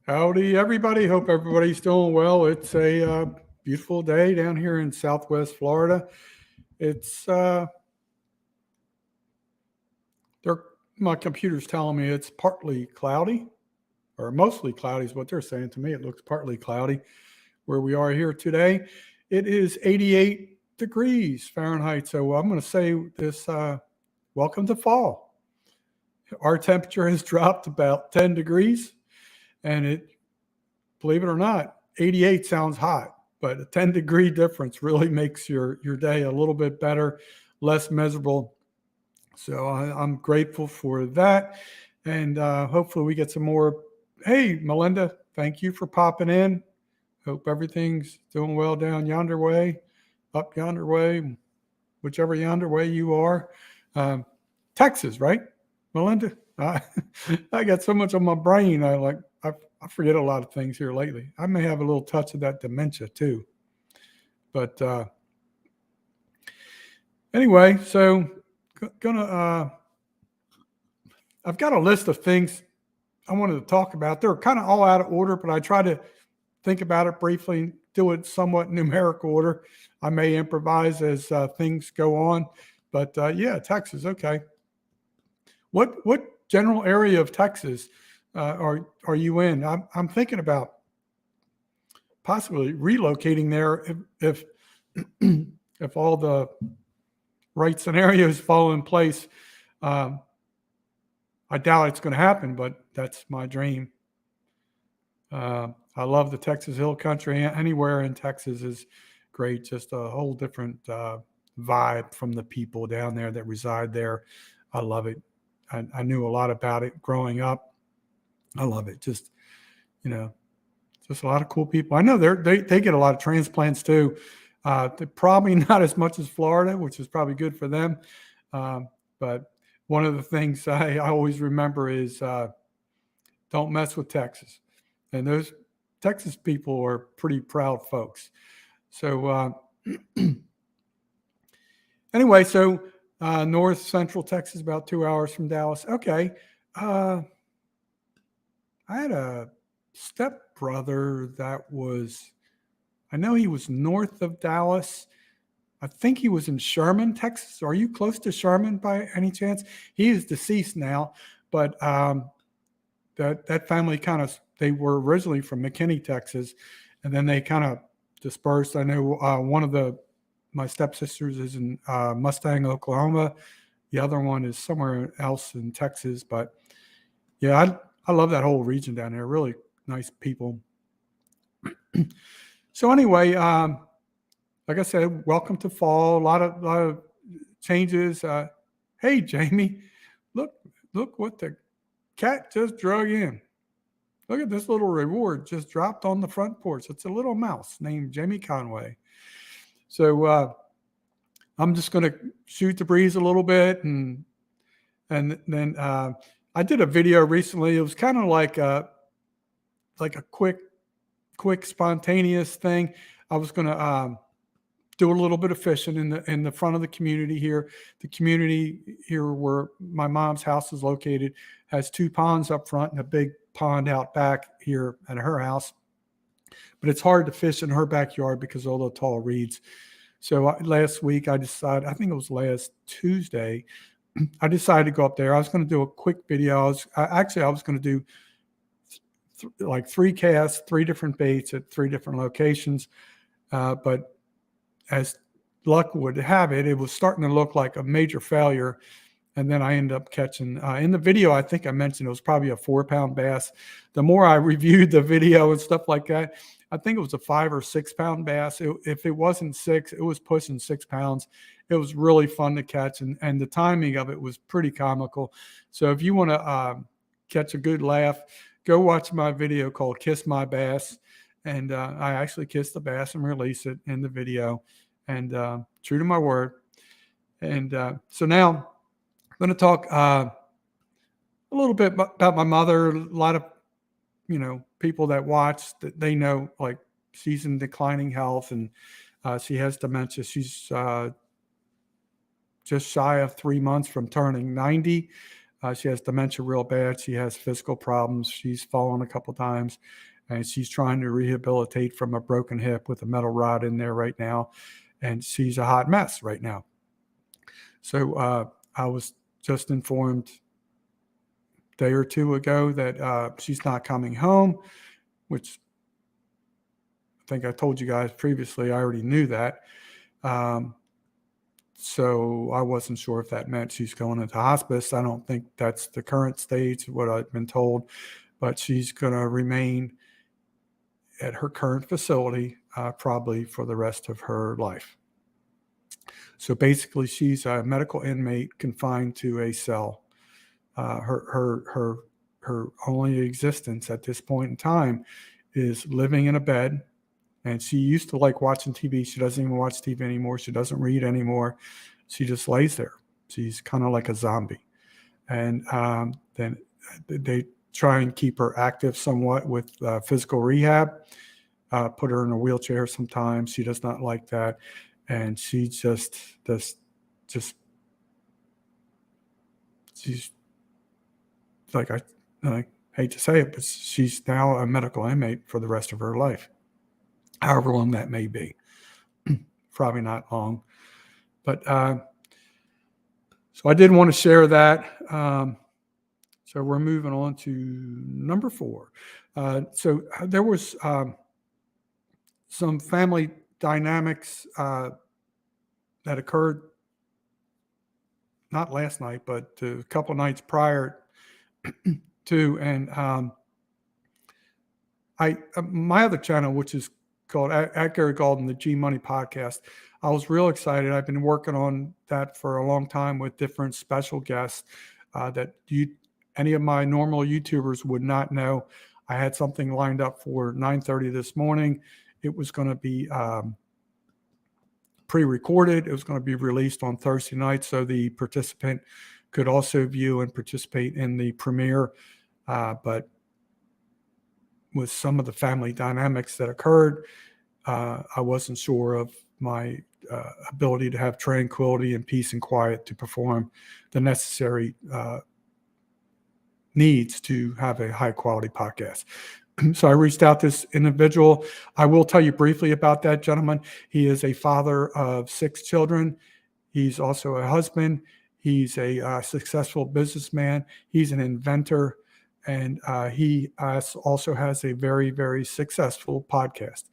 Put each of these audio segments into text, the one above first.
Howdy, everybody. Hope everybody's doing well. It's a beautiful day down here in Southwest Florida. It's they're, my computer's telling me it's partly cloudy, or mostly cloudy is what they're saying to me. It looks partly cloudy where we are here today. It is 88 degrees Fahrenheit. So I'm going to say this: welcome to fall. Our temperature has dropped about 10 degrees, and believe it or not, 88 sounds hot, but a 10-degree difference really makes your day a little bit better, less miserable. So I'm grateful for that. And hopefully we get some more. Hey, Melinda, thank you for popping in. Hope everything's doing well down yonder way, up yonder way, whichever yonder way you are. Texas, right, Melinda? I got so much on my brain. I forget a lot of things here lately. I may have a little touch of that dementia too. But anyway, so I've got a list of things I wanted to talk about. They're kind of all out of order, but I try to think about it briefly, do it somewhat numerical order. I may improvise as things go on. But yeah, Texas, okay. What general area of Texas are you in? I'm thinking about possibly relocating there if if all the right scenarios fall in place. I doubt it's going to happen, but that's my dream. I love the Texas Hill Country. Anywhere in Texas is great. Just a whole different vibe from the people down there that reside there. I love it. I knew a lot about it growing up. I love it. Just a lot of cool people. I know they get a lot of transplants too. They're probably not as much as Florida, which is probably good for them. But one of the things I always remember is don't mess with Texas. And those Texas people are pretty proud folks. So anyway, so north central Texas, about 2 hours from Dallas. Okay. I had a stepbrother I know he was north of Dallas. I think he was in Sherman, Texas. Are you close to Sherman by any chance? He is deceased now, but that family they were originally from McKinney, Texas, and then they kind of dispersed. I know one of my stepsisters is in Mustang, Oklahoma. The other one is somewhere else in Texas. But yeah, I love that whole region down there. Really nice people. So anyway, like I said, welcome to fall. A lot of changes. Hey, Jamie, look what the cat just drug in. Look at this little reward just dropped on the front porch. It's a little mouse named Jamie Conway. So I'm just going to shoot the breeze a little bit, and then I did a video recently. It was kind of like a quick spontaneous thing. I was going to do a little bit of fishing in the front of the community here. The community here where my mom's house is located has 2 ponds up front and a big pond out back here at her house. But it's hard to fish in her backyard because of all the tall reeds. So last week I think it was last Tuesday, I decided to go up there. I was going to do a quick video. I was going to do like 3 casts, 3 different baits at 3 different locations. But as luck would have it, it was starting to look like a major failure. And then I ended up catching, in the video, I think I mentioned it was probably a 4-pound bass. The more I reviewed the video and stuff like that, I think it was a 5 or 6 pound bass. If it wasn't 6, it was pushing 6 pounds. It was really fun to catch, and the timing of it was pretty comical. So if you want to catch a good laugh, go watch my video called Kiss My Bass. And I actually kissed the bass and released it in the video, and true to my word. And so now I'm going to talk a little bit about my mother. A lot of people that watch, that they know, like, she's in declining health, and she has dementia. She's just shy of 3 months from turning 90. She has dementia real bad. She has physical problems. She's fallen a couple times, and she's trying to rehabilitate from a broken hip with a metal rod in there right now. And she's a hot mess right now. So I was just informed a day or two ago that she's not coming home, which I think I told you guys previously. I already knew that. So I wasn't sure if that meant she's going into hospice. I don't think that's the current stage, what I've been told, but she's going to remain at her current facility probably for the rest of her life. So basically, she's a medical inmate confined to a cell. Her only existence at this point in time is living in a bed. And she used to like watching TV. She doesn't even watch TV anymore. She doesn't read anymore. She just lays there. She's kind of like a zombie. And then they try and keep her active somewhat with physical rehab, put her in a wheelchair sometimes. She does not like that. And she she's like, I hate to say it, but she's now a medical inmate for the rest of her life. However long that may be. Probably not long. But so I did want to share that. So we're moving on to number 4. So there was some family dynamics that occurred not last night, but a couple of nights prior to. And my other channel, which is called at Gary Galden, the G Money Podcast. I was real excited. I've been working on that for a long time with different special guests that any of my normal YouTubers would not know. I had something lined up for 9:30 this morning. It was going to be pre-recorded. It was going to be released on Thursday night, so the participant could also view and participate in the premiere. But with some of the family dynamics that occurred, I wasn't sure of my ability to have tranquility and peace and quiet to perform the necessary needs to have a high quality podcast. So I reached out to this individual. I will tell you briefly about that gentleman. He is a father of 6 children. He's also a husband. He's a successful businessman. He's an inventor. And he also has a very, very successful podcast.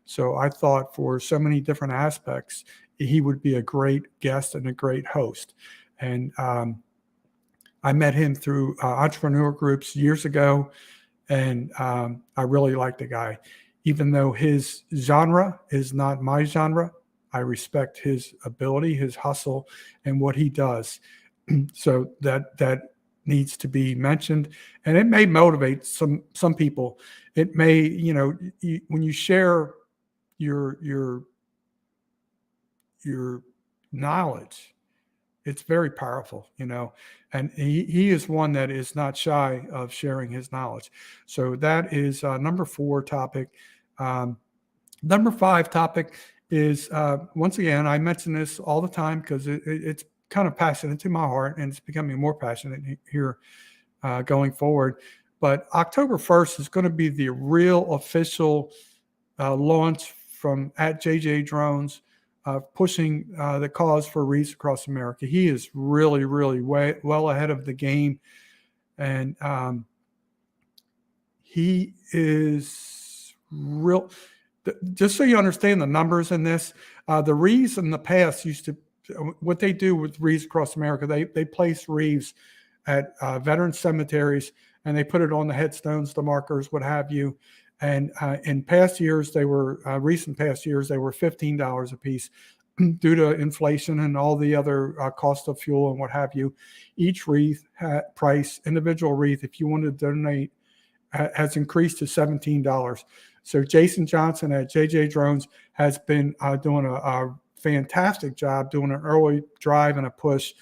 So I thought for so many different aspects, he would be a great guest and a great host. And I met him through entrepreneur groups years ago. And I really like the guy. Even though his genre is not my genre, I respect his ability, his hustle, and what he does. So that needs to be mentioned, and it may motivate some people. It may, when you share your knowledge, it's very powerful, and he is one that is not shy of sharing his knowledge. So that is number 4 topic. Number 5 topic is, once again, I mention this all the time because it's kind of passionate to my heart, and it's becoming more passionate here going forward. But October 1st is going to be the real official launch from at JJ Drones, pushing the cause for wreaths across America. He is really, really well ahead of the game. And he is real. Just so you understand the numbers in this, the wreaths in the past used to, what they do with wreaths across America, they place wreaths at veteran cemeteries, and they put it on the headstones, the markers, what have you. And in past years, recent past years, they were $15 a piece. Due to inflation and all the other cost of fuel and what have you. Each wreath price, individual wreath, if you want to donate, has increased to $17. So Jason Johnson at JJ Drones has been doing a fantastic job, doing an early drive and a push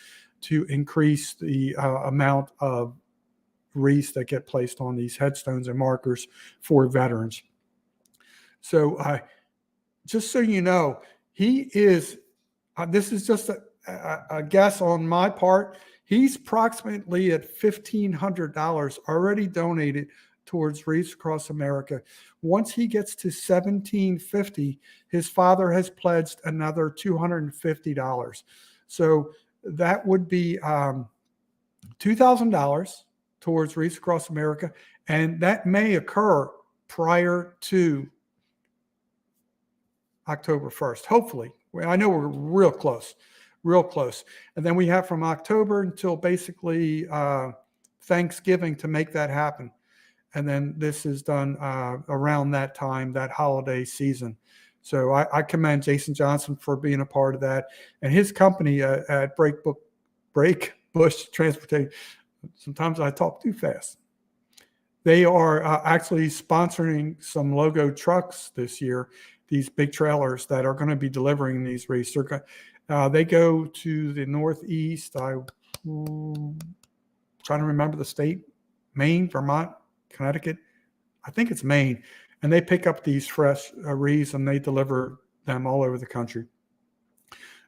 to increase the amount of wreaths that get placed on these headstones and markers for veterans. So just so you know, he is, this is just a guess on my part, He's approximately at $1,500 already donated towards Reefs Across America. Once he gets to $1,750, his father has pledged another $250. So that would be $2,000 towards Reefs Across America, and that may occur prior to October 1st. Hopefully, I know we're real close, real close. And then we have from October until basically Thanksgiving to make that happen. And then this is done around that time, that holiday season. So I commend Jason Johnson for being a part of that, and his company at Break Bush Transportation. Sometimes I talk too fast. They are actually sponsoring some logo trucks this year, these big trailers that are going to be delivering these reefs. They go to the Northeast. I'm trying to remember the state, Maine, Vermont, Connecticut. I think it's Maine. And they pick up these fresh reefs and they deliver them all over the country.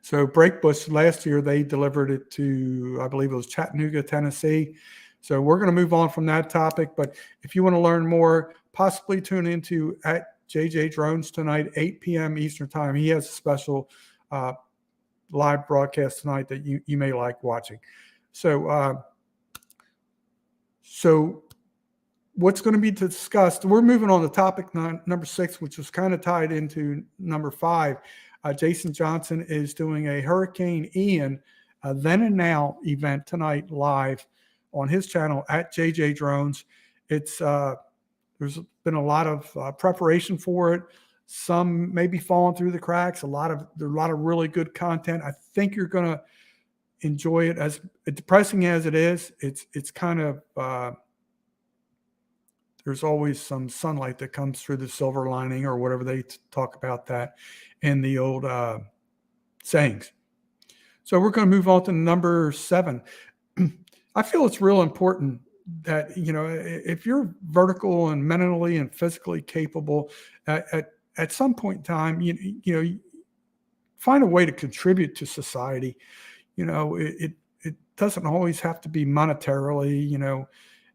So Breakbush last year, they delivered it to, I believe it was Chattanooga, Tennessee. So we're going to move on from that topic. But if you want to learn more, possibly tune into at JJ Drones tonight, 8 p.m. Eastern time. He has a special live broadcast tonight that you may like watching. So what's going to be discussed, we're moving on to topic number 6, which was kind of tied into number 5. Jason Johnson is doing a Hurricane Ian then and now event tonight live on his channel at JJ Drones. It's there's been a lot of preparation for it. Some may be falling through the cracks. There's a lot of really good content. I think you're going to enjoy it. As depressing as it is, it's kind of there's always some sunlight that comes through the silver lining, or whatever they talk about that in the old sayings. So we're going to move on to number 7. I feel it's real important that, if you're vertical and mentally and physically capable, at some point in time, you find a way to contribute to society. It doesn't always have to be monetarily.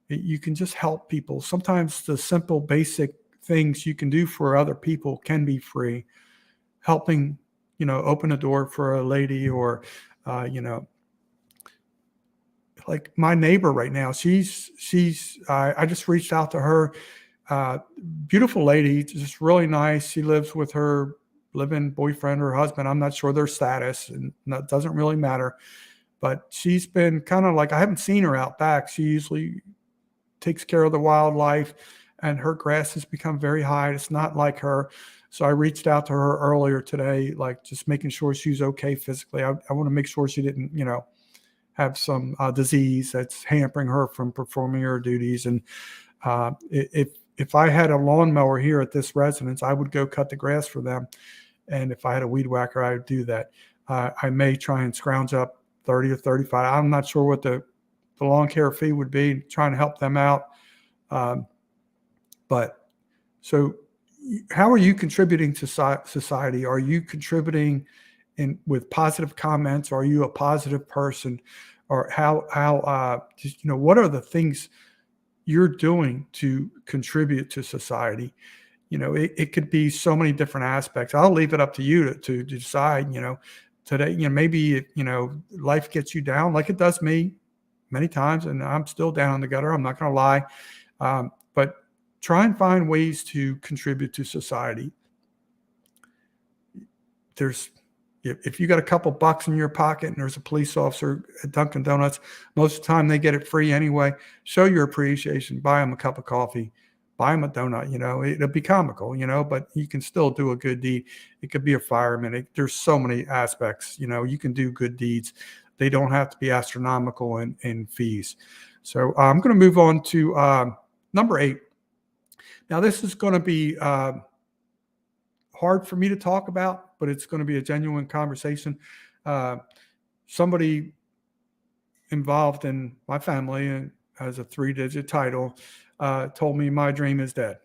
You can just help people. Sometimes the simple, basic things you can do for other people can be free. Helping, open a door for a lady, or, like my neighbor right now. I just reached out to her. Beautiful lady, just really nice. She lives with her live-in boyfriend or husband. I'm not sure their status, and that doesn't really matter. But she's been kind of like, I haven't seen her out back. She usually takes care of the wildlife, and her grass has become very high. It's not like her. So I reached out to her earlier today, like just making sure she's okay physically. I want to make sure she didn't, have some disease that's hampering her from performing her duties. And if I had a lawnmower here at this residence, I would go cut the grass for them. And if I had a weed whacker, I would do that. I may try and scrounge up 30 or 35. I'm not sure what the lawn care fee would be, trying to help them out. But so how are you contributing to society? Are you contributing with positive comments? Are you a positive person? Or what are the things you're doing to contribute to society? It could be so many different aspects. I'll leave it up to you to decide, today, maybe, life gets you down like it does me many times, and I'm still down in the gutter. I'm not going to lie. But try and find ways to contribute to society. If you got a couple bucks in your pocket and there's a police officer at Dunkin' Donuts, most of the time they get it free anyway. Show your appreciation. Buy them a cup of coffee. Buy them a donut. It'll be comical, but you can still do a good deed. It could be a fireman. There's so many aspects. You can do good deeds. They don't have to be astronomical in fees. So I'm going to move on to number 8. Now, this is going to be hard for me to talk about, but it's going to be a genuine conversation. Somebody involved in my family and has a 3-digit title told me my dream is dead.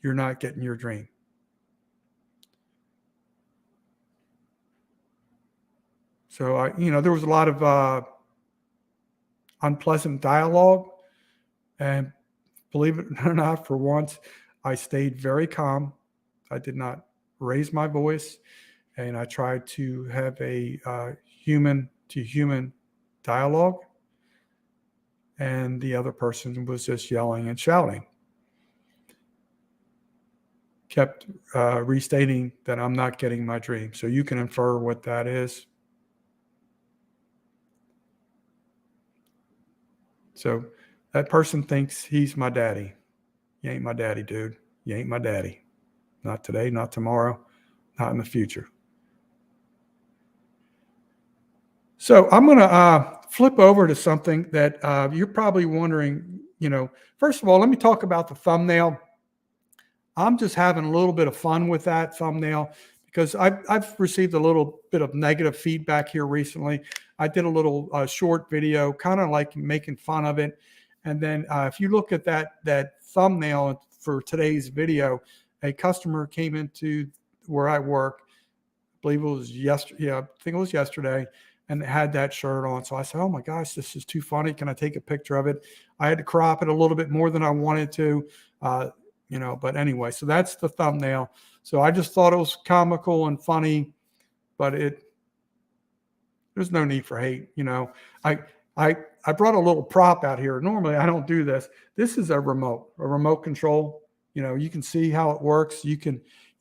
You're not getting your dream. So there was a lot of unpleasant dialogue. And believe it or not, for once, I stayed very calm. I did not raise my voice, and I tried to have a human to human dialogue. And the other person was just yelling and shouting, kept restating that I'm not getting my dream. So you can infer what that is. So that person thinks he's my daddy. You ain't my daddy, dude. You ain't my daddy. Not today, not tomorrow, not in the future. So I'm going to flip over to something that you're probably wondering, first of all, let me talk about the thumbnail. I'm just having a little bit of fun with that thumbnail because I've received a little bit of negative feedback here recently. I did a little short video, kind of like making fun of it. And then if you look at that thumbnail for today's video, a customer came into where I work. I believe it was yesterday. Yeah, I think it was yesterday, and it had that shirt on. So I said, "Oh my gosh, this is too funny. Can I take a picture of it?" I had to crop it a little bit more than I wanted to, but anyway, so that's the thumbnail. So I just thought it was comical and funny, but there's no need for hate. I I brought a little prop out here. Normally I don't do this. This is a remote control. You can see how it works. You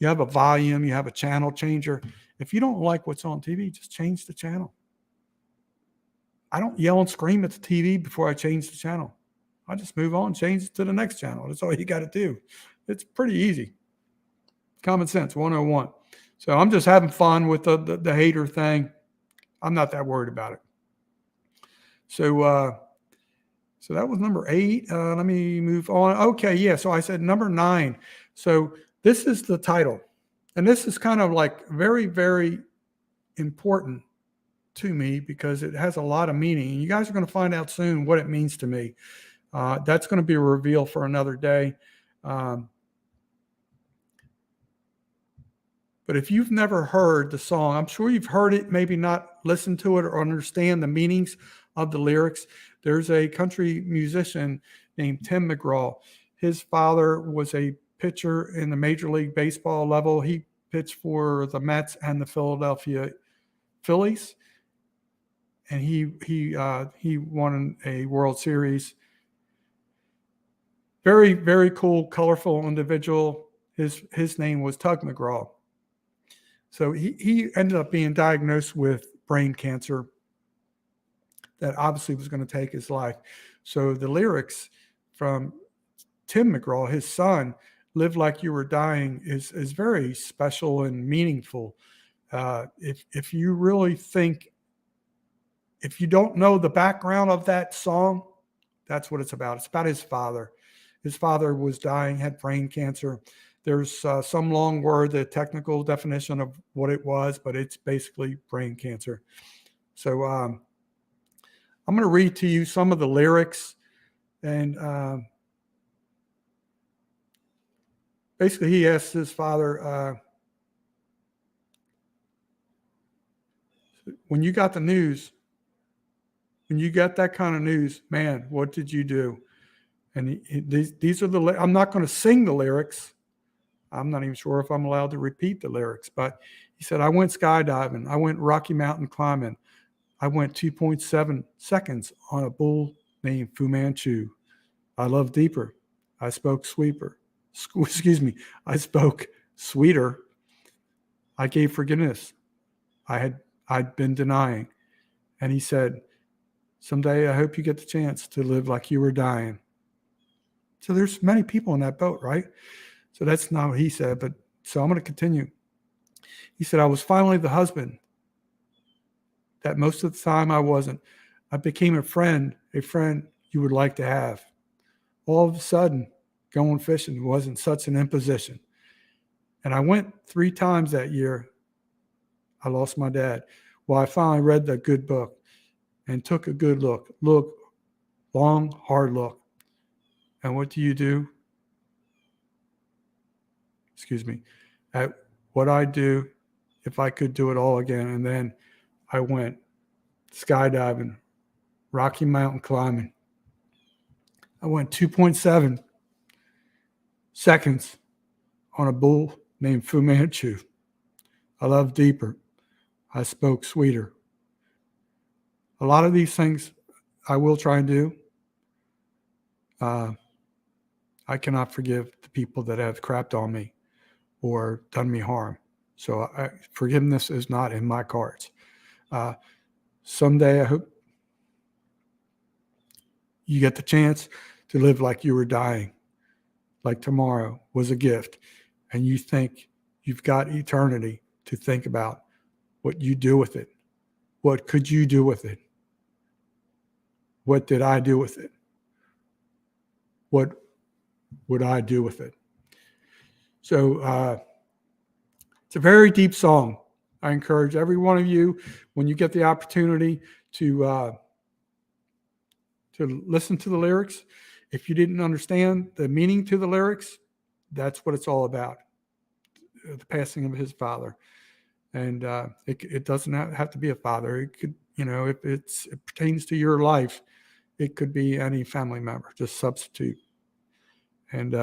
have a volume, you have a channel changer. If you don't like what's on TV, just change the channel. I don't yell and scream at the TV before I change the channel. I just move on, change it to the next channel. That's all you got to do. It's pretty easy. Common sense 101. So I'm just having fun with the hater thing. I'm not that worried about it. So that was number 8. Let me move on. Okay, yeah. So I said number 9. So this is the title, and this is kind of like very, very important to me because it has a lot of meaning. And you guys are going to find out soon what it means to me. That's going to be a reveal for another day. But if you've never heard the song, I'm sure you've heard it, maybe not listened to it or understand the meanings of the lyrics. There's a country musician named Tim McGraw. His father was a pitcher in the Major League Baseball level. He pitched for the Mets and the Philadelphia Phillies. And he won a World Series. Very, very cool, colorful individual. His name was Tug McGraw. So he ended up being diagnosed with brain cancer that obviously was going to take his life. So the lyrics from Tim McGraw, his son, "Live Like You Were Dying," is very special and meaningful. If you really think, if you don't know the background of that song, that's what it's about. It's about his father. His father was dying, had brain cancer. There's some long word, the technical definition of what it was, but it's basically brain cancer. So I'm going to read to you some of the lyrics. And basically he asked his father, when you got the news, when you got that kind of news, man, what did you do? And these are I'm not going to sing the lyrics. I'm not even sure if I'm allowed to repeat the lyrics, but he said, I went skydiving. I went Rocky Mountain climbing. I went 2.7 seconds on a bull named Fu Manchu. I loved deeper. I spoke sweeter. I spoke sweeter. I gave forgiveness. I'd been denying. And he said, someday I hope you get the chance to live like you were dying. So there's many people in that boat, right? So that's not what he said, but so I'm going to continue. He said, I was finally the husband that most of the time I wasn't. I became a friend you would like to have. All of a sudden, going fishing wasn't such an imposition. And I went 3 times that year. I lost my dad. Well, I finally read the good book and took a good look. Long, hard look. And what do you do? At what I'd do if I could do it all again. And then I went skydiving, Rocky Mountain climbing. I went 2.7 seconds on a bull named Fu Manchu. I loved deeper. I spoke sweeter. A lot of these things I will try and do. I cannot forgive the people that have crapped on me or done me harm. So forgiveness is not in my cards. Someday I hope you get the chance to live like you were dying, like tomorrow was a gift, and you think you've got eternity to think about what you do with it. What could you do with it? What did I do with it? What would I do with it? So it's a very deep song. I encourage every one of you, when you get the opportunity to listen to the lyrics. If you didn't understand the meaning to the lyrics, that's what it's all about. The passing of his father. And it doesn't have to be a father. It could, if it pertains to your life, it could be any family member. Just substitute. And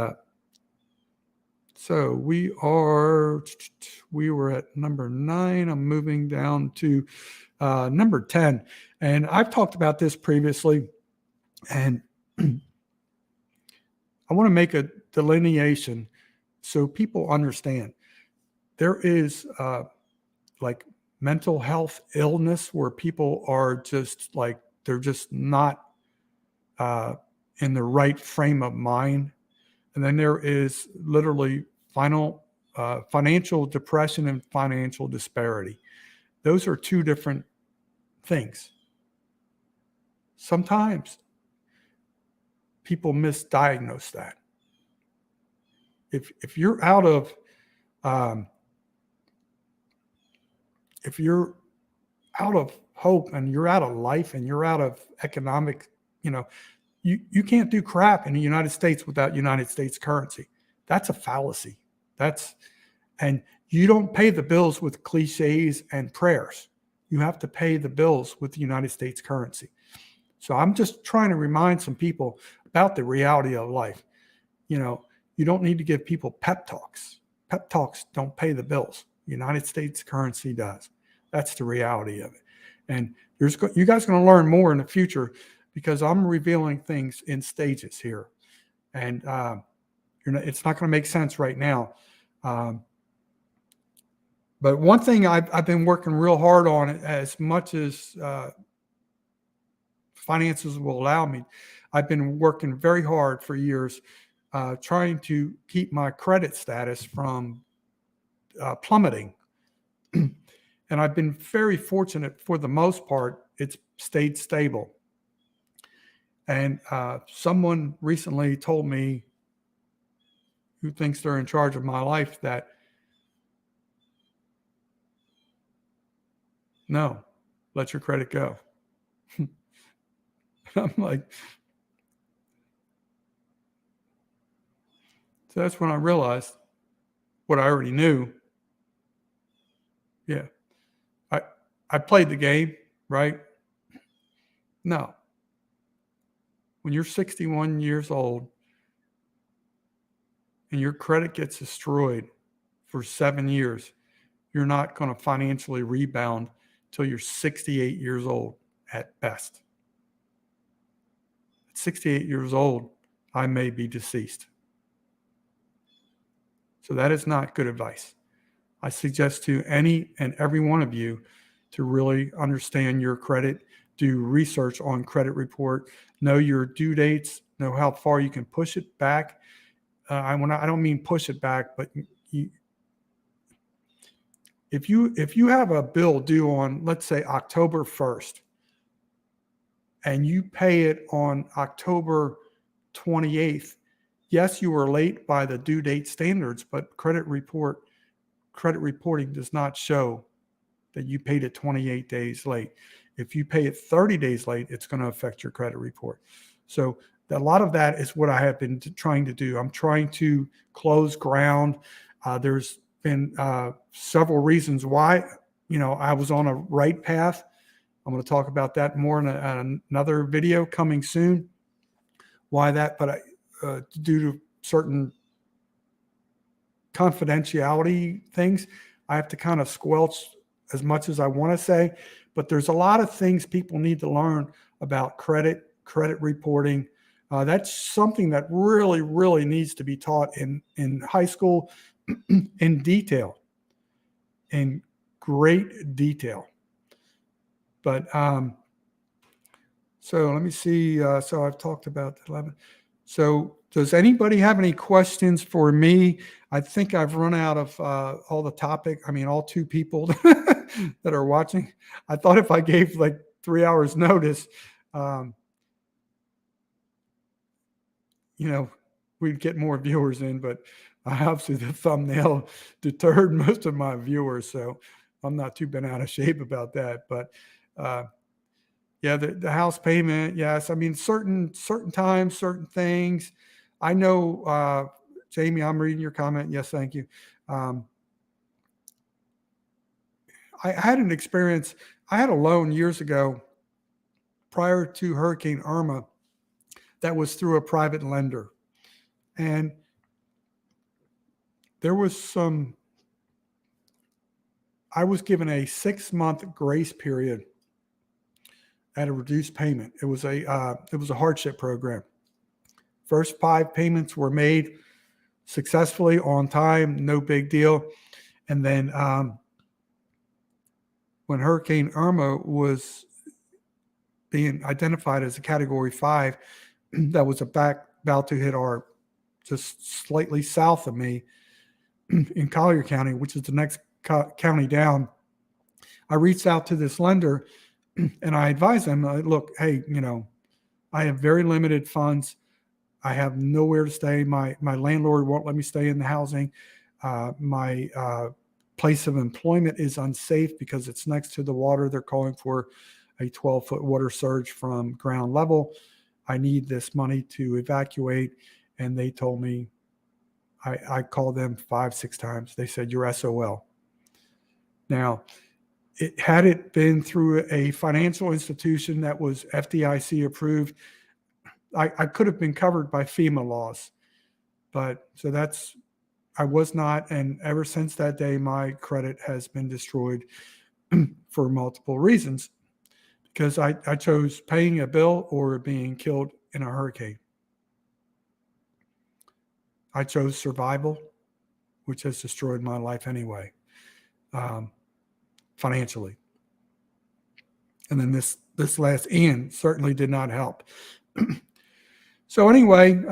so we were at number 9. I'm moving down to number 10. And I've talked about this previously. And I want to make a delineation so people understand. There is like mental health illness where people are just like, they're just not in the right frame of mind. And then there is literally financial depression and financial disparity. Those are two different things. Sometimes people misdiagnose that. If you're out of hope and you're out of life and you're out of economic, you can't do crap in the United States without United States currency. That's a fallacy. And you don't pay the bills with cliches and prayers. You have to pay the bills with the United States currency. So I'm just trying to remind some people about the reality of life. You don't need to give people pep talks. Pep talks don't pay the bills. United States currency does. That's the reality of it. And you guys are going to learn more in the future because I'm revealing things in stages here. And it's not going to make sense right now. But one thing I've been working real hard on, as much as finances will allow me, I've been working very hard for years trying to keep my credit status from plummeting. And I've been very fortunate for the most part. It's stayed stable. And someone recently told me, who thinks they're in charge of my life, that no, let your credit go. I'm like, so that's when I realized what I already knew. Yeah. I played the game, right? No. When you're 61 years old and your credit gets destroyed for 7 years, you're not going to financially rebound till you're 68 years old at best. At 68 years old, I may be deceased. So that is not good advice. I suggest to any and every one of you to really understand your credit, do research on credit report, know your due dates, know how far you can push it back. I don't mean push it back, but if you have a bill due on, let's say, October 1st, and you pay it on October 28th, yes, you were late by the due date standards, but credit reporting does not show that you paid it 28 days late. If you pay it 30 days late, it's going to affect your credit report. So a lot of that is what I have been trying to do. I'm trying to close ground. There's been several reasons why, I was on a right path I'm going to talk about that more in another video coming soon. Why that, but due to certain confidentiality things, I have to kind of squelch as much as I want to say. But there's a lot of things people need to learn about credit reporting. That's something that really, really needs to be taught in high school in detail, in great detail. But so let me see. So I've talked about 11. So does anybody have any questions for me? I think I've run out of all the topic. I mean, all two people that are watching. I thought if I gave like 3 hours notice, we'd get more viewers in, but obviously the thumbnail deterred most of my viewers. So I'm not too bent out of shape about that. But yeah, the house payment. Yes. I mean, certain times, certain things. I know, Jamie, I'm reading your comment. Yes. Thank you. I had an experience. I had a loan years ago prior to Hurricane Irma that was through a private lender. And there was I was given a 6-month grace period at a reduced payment. It was a hardship program. First 5 payments were made successfully on time, no big deal. And then when Hurricane Irma was being identified as a Category 5, that was about to hit our just slightly south of me in Collier County, which is the next county down. I reached out to this lender and I advised them, look, hey, I have very limited funds. I have nowhere to stay. My landlord won't let me stay in the housing. My place of employment is unsafe because it's next to the water. They're calling for a 12-foot water surge from ground level. I need this money to evacuate. And they told me, I called them 5-6 times. They said, you're SOL. Now, had it been through a financial institution that was FDIC approved, I could have been covered by FEMA laws. But so I was not. And ever since that day, my credit has been destroyed for multiple reasons because I chose paying a bill or being killed in a hurricane. I chose survival, which has destroyed my life anyway, financially. And then this last Ian certainly did not help. So anyway,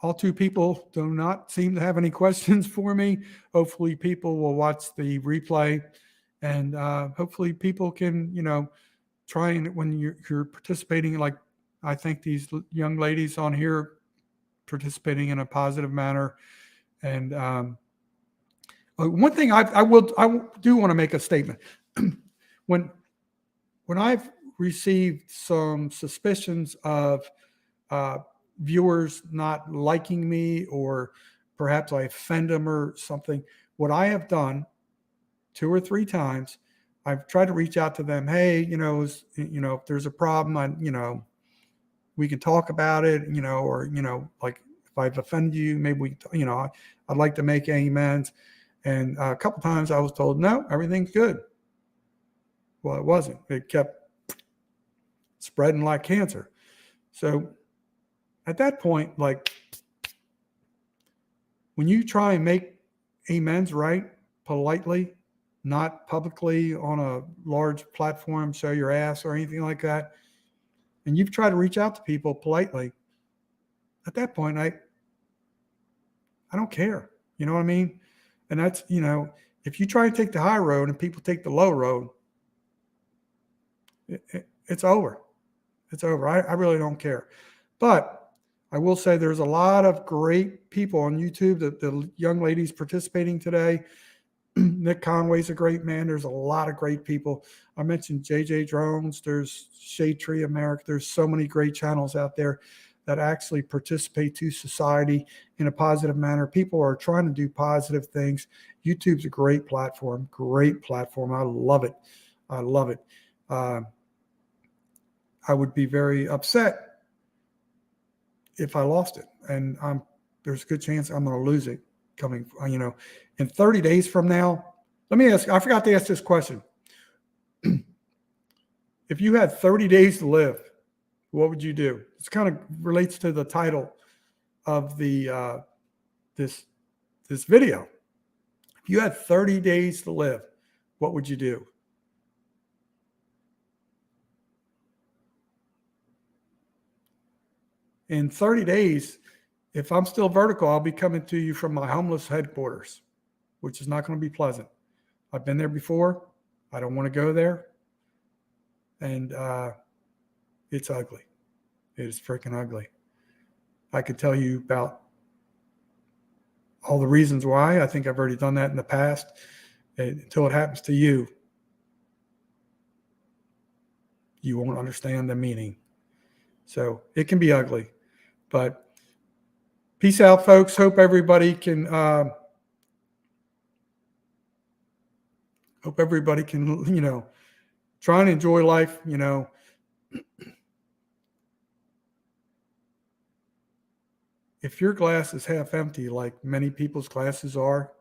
all two people do not seem to have any questions for me. Hopefully people will watch the replay and hopefully people can, try and when you're participating, like I think these young ladies on here participating in a positive manner. And one thing I do want to make a statement. When I've received some suspicions of viewers not liking me, or perhaps I offend them or something, what I have done 2 or 3 times, I've tried to reach out to them. Hey, if there's a problem, we can talk about it, or, like if I've offended you, maybe I'd like to make amends. And a couple times I was told, no, everything's good. Well, it wasn't. It kept spreading like cancer. So at that point, like when you try and make amends right, politely, not publicly on a large platform, show your ass or anything like that, and you've tried to reach out to people politely, at that point, I don't care. You know what I mean? And that's, if you try to take the high road and people take the low road, it's over. It's over. I really don't care. But I will say there's a lot of great people on YouTube. The young ladies participating today. Nick Conway's a great man. There's a lot of great people. I mentioned JJ Drones. There's Shade Tree America. There's so many great channels out there that actually participate to society in a positive manner. People are trying to do positive things. YouTube's a great platform. I love it. I love it. I would be very upset if I lost it, and there's a good chance I'm going to lose it coming, in 30 days from now. Let me ask, I forgot to ask this question. If you had 30 days to live, what would you do? This kind of relates to the title of the this video. If you had 30 days to live, what would you do? In 30 days, if I'm still vertical, I'll be coming to you from my homeless headquarters, which is not going to be pleasant. I've been there before. I don't want to go there. And it's ugly. It is freaking ugly. I could tell you about all the reasons why. I think I've already done that in the past. And until it happens to you, you won't understand the meaning. So it can be ugly. But peace out, folks. Hope everybody can try and enjoy life. If your glass is half empty, like many people's glasses are,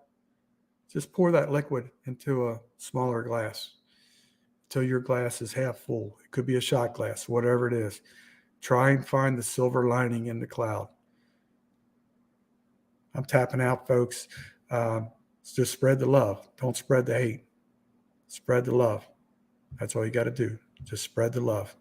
just pour that liquid into a smaller glass until your glass is half full. It could be a shot glass, whatever it is. Try and find the silver lining in the cloud. I'm tapping out, folks. Just spread the love. Don't spread the hate. Spread the love. That's all you got to do. Just spread the love.